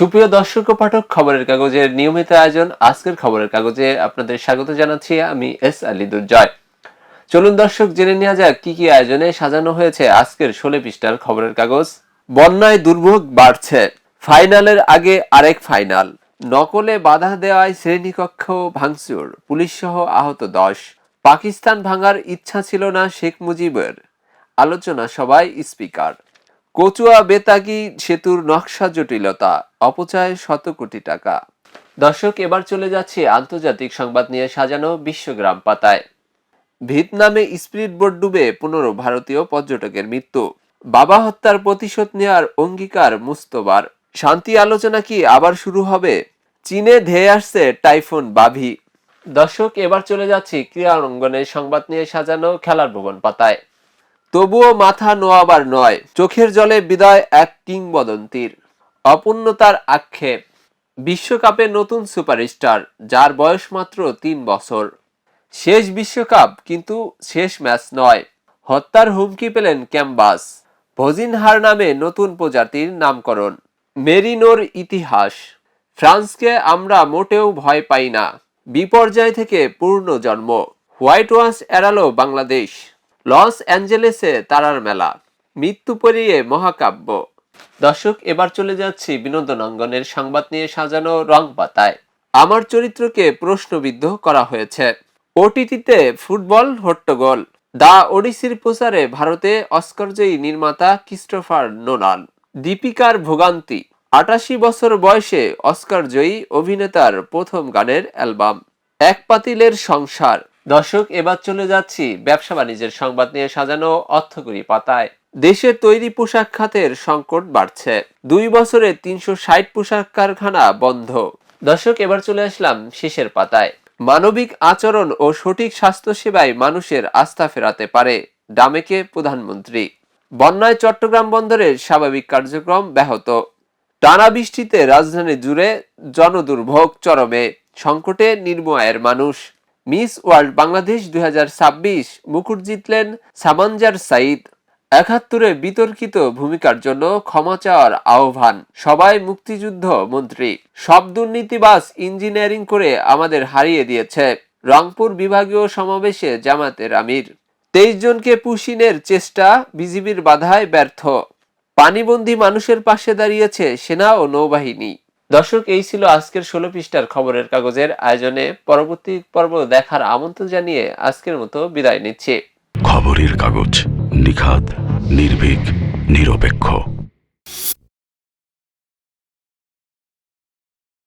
সুপ্রিয় দর্শক ও পাঠক, খবরের কাগজের নিয়মিত আয়োজন আজকের খবরের কাগজে আপনাদের স্বাগত জানাচ্ছি আমি এস আলী দুর্জয়। চলুন দর্শক, জেনে নেওয়া যাক কি কি আয়োজনে সাজানো হয়েছে আজকের 16 পৃষ্ঠার খবরের কাগজ। বন্যায় দুর্ভোগ বাড়ছে, ফাইনালের আগে আরেক ফাইনাল। নকলে বাধা দেওয়ায় শ্রেণীকক্ষ ভাঙচুর, পুলিশ সহ আহত 10। পাকিস্তান ভাঙার ইচ্ছা ছিল না শেখ মুজিবের, আলোচনা সভায় স্পিকার। কচুয়া বেতাগী সেতুর নকশা জটিলতা, অপচয় শত কোটি টাকা। দর্শক, এবার চলে যাচ্ছি আন্তর্জাতিক সংবাদ নিয়ে সাজানো বিশ্বগ্রাম পাতায়। ভিয়েতনামে স্পিডবোট ডুবে 15 ভারতীয় পর্যটকের মৃত্যু। বাবা হত্যার প্রতিশোধ নেওয়ার অঙ্গীকার মুস্তফার। শান্তি আলোচনা কি আবার শুরু হবে? চীনে ধেয়ে আসছে টাইফুন বাভি। দর্শক, এবার চলে যাচ্ছি ক্রীড়া অঙ্গনের সংবাদ নিয়ে সাজানো খেলার ভুবন পাতায়। তবুও মাথা নোয়াবার নয়, চোখের জলে বিদায় এক কিংবদন্তির। অপূর্ণতার আক্ষেপ, বিশ্বকাপে নতুন সুপারস্টার, যার বয়স মাত্র 3 বছর। শেষ বিশ্বকাপ, কিন্তু শেষ ম্যাচ নয়। হত্যার হুমকি পেলেন ক্যাম্বাস। ভজিনহার নামে নতুন প্রজাতির নামকরণ। মেরিনোর ইতিহাস, ফ্রান্সকে আমরা মোটেও ভয় পাই না, বিপর্যয় থেকে পূর্ণ জন্ম। হোয়াইট ওয়াশ এড়ালো বাংলাদেশ। লস অ্যাঞ্জেলেসে তারার মেলা, মৃত্যু পরিয়ে মহাকাব্য। দর্শক, এবার চলে যাচ্ছি বিনোদন অঙ্গনের সংবাদ নিয়ে সাজানো রং পাতায়। আমার চরিত্রকে প্রশ্নবিদ্ধ করা হয়েছে। ওটিটিতে ফুটবল হট্টগোল। দা ওডিসির প্রচারে ভারতে অস্কারজয়ী নির্মাতা ক্রিস্টোফার নোলান। দীপিকার ভোগান্তি, 88 বছর বয়সে অস্কারজয়ী অভিনেতার প্রথম গানের অ্যালবাম। এক পাতিলের সংসার। দর্শক, এবার চলে যাচ্ছি ব্যবসা বাণিজ্যের সংবাদ নিয়ে সাজানো অর্থকরী পাতায়। দেশে তৈরি পোশাক খাতের সংকট বাড়ছে, 2 বছরে 360 পোশাক কারখানা বন্ধ। দর্শক, এবার চলে আসলাম শেষের পাতায়। মানবিক আচরণ ও সঠিক স্বাস্থ্যসেবায় মানুষের আস্থা ফেরাতে পারে, ডামেকে প্রধানমন্ত্রী। বন্যায় চট্টগ্রাম বন্দরের স্বাভাবিক কার্যক্রম ব্যাহত। টানা বৃষ্টিতে রাজধানী জুড়ে জনদুর্ভোগ চরমে, সংকটে নির্ময়ের মানুষ। মিস ওয়ার্ল্ড বাংলাদেশ 2026 মুকুট জিতলেন সামানজার সাইদ। 71-এ বিতর্কিত ভূমিকার জন্য ক্ষমা চাওয়ার আহ্বান, সবাই মুক্তিযুদ্ধ মন্ত্রী। সব দুর্নীতিবাজ ইঞ্জিনিয়ারিং করে আমাদের হারিয়ে দিয়েছে, রংপুর বিভাগীয় সমাবেশে জামাতের আমির। 23 জনকে পুশিনের চেষ্টা, বিজিবির বাধায় ব্যর্থ। পানিবন্দী মানুষের পাশে দাঁড়িয়েছে সেনা ও নৌবাহিনী। দর্শক, এই ছিল আজকের 16 পৃষ্ঠার খবরের কাগজের আয়োজনে। পরবর্তী পর্ব দেখার আমন্ত্রণ জানিয়ে আজকের মতো বিদায় নিচ্ছি। খবরের কাগজ, নিখাত, নির্ভীক, নিরপেক্ষ।